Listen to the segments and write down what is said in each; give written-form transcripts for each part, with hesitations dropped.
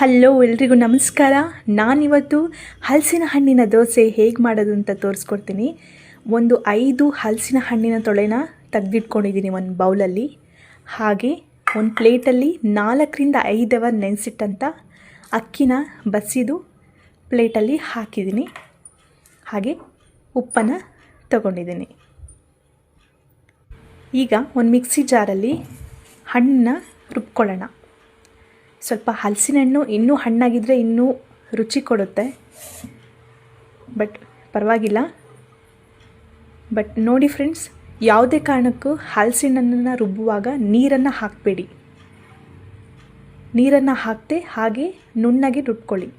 Hello ಎಲ್ರಿಗೂ ನಮಸ್ಕಾರ. ನಾನಿವತ್ತು ಹಲಸಿನ ಹಣ್ಣಿನ ದೋಸೆ ಹೇಗೆ ಮಾಡೋದು ಅಂತ ತೋರಿಸ್ಕೊಡ್ತೀನಿ. ಒಂದು 5 ಹಲಸಿನ ಹಣ್ಣಿನ ತೊಳೆನ ತೆಗೆದಿಟ್ಕೊಂಡಿದ್ದೀನಿ ಒಂದು ಬೌಲಲ್ಲಿ. ಹಾಗೆ ಒಂದು ಪ್ಲೇಟಲ್ಲಿ 4ರಿಂದ 5 ಅವರ್ ನೆನೆಸಿಟ್ಟಂಥ ಅಕ್ಕಿನ ಬಸಿದು ಪ್ಲೇಟಲ್ಲಿ ಹಾಕಿದ್ದೀನಿ. ಹಾಗೆ ಉಪ್ಪನ್ನು ತಗೊಂಡಿದ್ದೀನಿ. ಈಗ ಒಂದು ಮಿಕ್ಸಿ ಜಾರಲ್ಲಿ ಹಣ್ಣನ್ನ ರುಬ್ಕೊಳ್ಳೋಣ. ಸ್ವಲ್ಪ ಹಲಸಿನ ಹಣ್ಣು ಇನ್ನೂ ಹಣ್ಣಾಗಿದ್ದರೆ ಇನ್ನೂ ರುಚಿ ಕೊಡುತ್ತೆ, ಬಟ್ ಪರವಾಗಿಲ್ಲ. ಬಟ್ ನೋಡಿ ಫ್ರೆಂಡ್ಸ್, ಯಾವುದೇ ಕಾರಣಕ್ಕೂ ಹಲಸಿನ ಹಣ್ಣನ್ನು ರುಬ್ಬುವಾಗ ನೀರನ್ನು ಹಾಕಬೇಡಿ. ನೀರನ್ನು ಹಾಕದೆ ಹಾಗೆ ನುಣ್ಣಗೆ ರುಬ್ಕೊಳ್ಳಿ.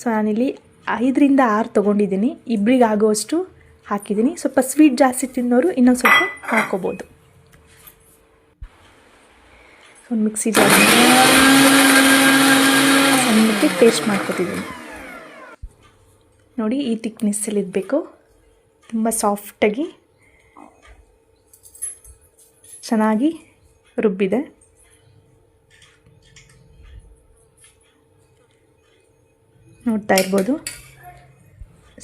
ಸೊ ನಾನಿಲ್ಲಿ 5ರಿಂದ 6 ತೊಗೊಂಡಿದ್ದೀನಿ. ಇಬ್ಬರಿಗೆ ಆಗೋವಷ್ಟು ಹಾಕಿದ್ದೀನಿ. ಸ್ವಲ್ಪ ಸ್ವೀಟ್ ಜಾಸ್ತಿ ತಿನ್ನೋರು ಇನ್ನೊಂದು ಸ್ವಲ್ಪ ಹಾಕೋಬೋದು. ಒಂದು ಮಿಕ್ಸಿ ಜಾರಲ್ಲಿ ಸಣ್ಣಕ್ಕೆ ಪೇಸ್ಟ್ ಮಾಡ್ಕೊತಿದ್ದೀನಿ. ನೋಡಿ, ಈ ಥಿಕ್ನೆಸ್ಸಲ್ಲಿ ಇರಬೇಕು. ತುಂಬ ಸಾಫ್ಟಾಗಿ ಚೆನ್ನಾಗಿ ರುಬ್ಬಿದೆ. ನೋಡ್ತಾ ಇರ್ಬೋದು.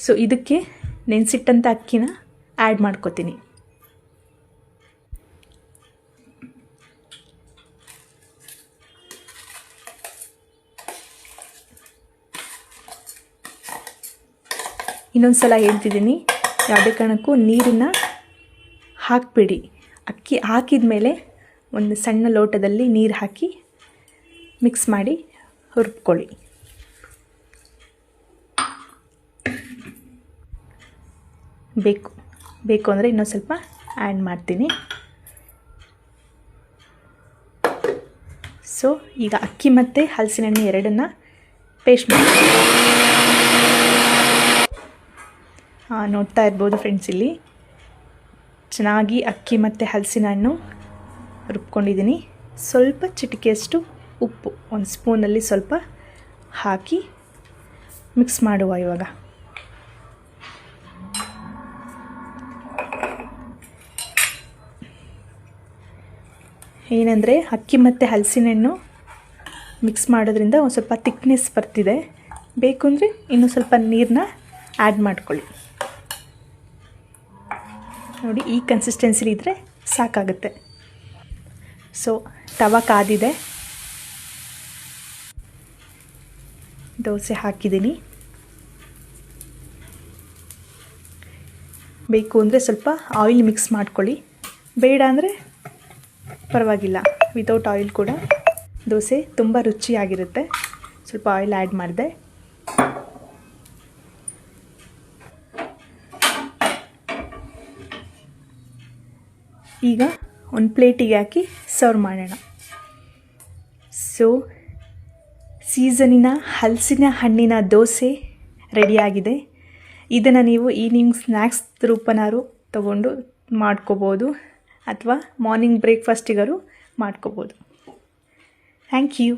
ಸೊ ಇದಕ್ಕೆ ನೆನೆಸಿಟ್ಟಂಥ ಅಕ್ಕಿನ ಆ್ಯಡ್ ಮಾಡ್ಕೊತೀನಿ. ಇನ್ನೊಂದು ಸಲ ಹೇಳ್ತಿದ್ದೀನಿ, ಯಾವುದೇ ಕಾರಣಕ್ಕೂ ನೀರನ್ನು ಹಾಕಬೇಡಿ. ಅಕ್ಕಿ ಹಾಕಿದ ಮೇಲೆ ಒಂದು ಸಣ್ಣ ಲೋಟದಲ್ಲಿ ನೀರು ಹಾಕಿ ಮಿಕ್ಸ್ ಮಾಡಿ ಹುರ್ಕೊಳ್ಳಿ. ಬೇಕು ಅಂದರೆ ಇನ್ನೊಂದು ಸ್ವಲ್ಪ ಆ್ಯಡ್ ಮಾಡ್ತೀನಿ. ಸೊ ಈಗ ಅಕ್ಕಿ ಮತ್ತು ಹಲಸಿನ ಹಣ್ಣು ಎರಡನ್ನು ಪೇಸ್ಟ್ ಮಾಡಿ ನೋಡ್ತಾ ಇರ್ಬೋದು ಫ್ರೆಂಡ್ಸ್. ಇಲ್ಲಿ ಚೆನ್ನಾಗಿ ಅಕ್ಕಿ ಮತ್ತು ಹಲಸಿನ ಹಣ್ಣು ರುಬ್ಕೊಂಡಿದ್ದೀನಿ. ಸ್ವಲ್ಪ ಚಿಟಿಕೆಯಷ್ಟು ಉಪ್ಪು ಒಂದು ಸ್ಪೂನಲ್ಲಿ ಸ್ವಲ್ಪ ಹಾಕಿ ಮಿಕ್ಸ್ ಮಾಡುವ. ಇವಾಗ ಏನಂದರೆ ಅಕ್ಕಿ ಮತ್ತು ಹಲಸಿನ ಹಣ್ಣು ಮಿಕ್ಸ್ ಮಾಡೋದ್ರಿಂದ ಒಂದು ಸ್ವಲ್ಪ ಥಿಕ್ನೆಸ್ ಬರ್ತಿದೆ. ಬೇಕು ಅಂದರೆ ಇನ್ನೂ ಸ್ವಲ್ಪ ನೀರನ್ನ ಆ್ಯಡ್ ಮಾಡ್ಕೊಳ್ಳಿ. ನೋಡಿ, ಈ ಕನ್ಸಿಸ್ಟೆನ್ಸಿಲಿ ಇದ್ದರೆ ಸಾಕಾಗುತ್ತೆ. ಸೊ ತವ ಕಾದಿದೆ, ದೋಸೆ ಹಾಕಿದ್ದೀನಿ. ಬೇಕು ಅಂದರೆ ಸ್ವಲ್ಪ ಆಯಿಲ್ ಮಿಕ್ಸ್ ಮಾಡ್ಕೊಳ್ಳಿ. ಬೇಡ ಅಂದರೆ ಪರವಾಗಿಲ್ಲ, ವಿತೌಟ್ ಆಯಿಲ್ ಕೂಡ ದೋಸೆ ತುಂಬ ರುಚಿಯಾಗಿರುತ್ತೆ. ಸ್ವಲ್ಪ ಆಯಿಲ್ ಆ್ಯಡ್ ಮಾಡಿದೆ. ಈಗ ಒಂದು ಪ್ಲೇಟಿಗೆ ಹಾಕಿ ಸರ್ವ್ ಮಾಡೋಣ. ಸೊ ಸೀಸನಿನ ಹಲಸಿನ ಹಣ್ಣಿನ ದೋಸೆ ರೆಡಿಯಾಗಿದೆ. ಇದನ್ನು ನೀವು ಈವ್ನಿಂಗ್ ಸ್ನ್ಯಾಕ್ಸ್ ರೂಪನಾರು ತಗೊಂಡು ಮಾಡ್ಕೋಬೋದು, ಅಥವಾ ಮಾರ್ನಿಂಗ್ ಬ್ರೇಕ್ಫಾಸ್ಟಿಗಾರು ಮಾಡ್ಕೋಬೋದು. Thank you.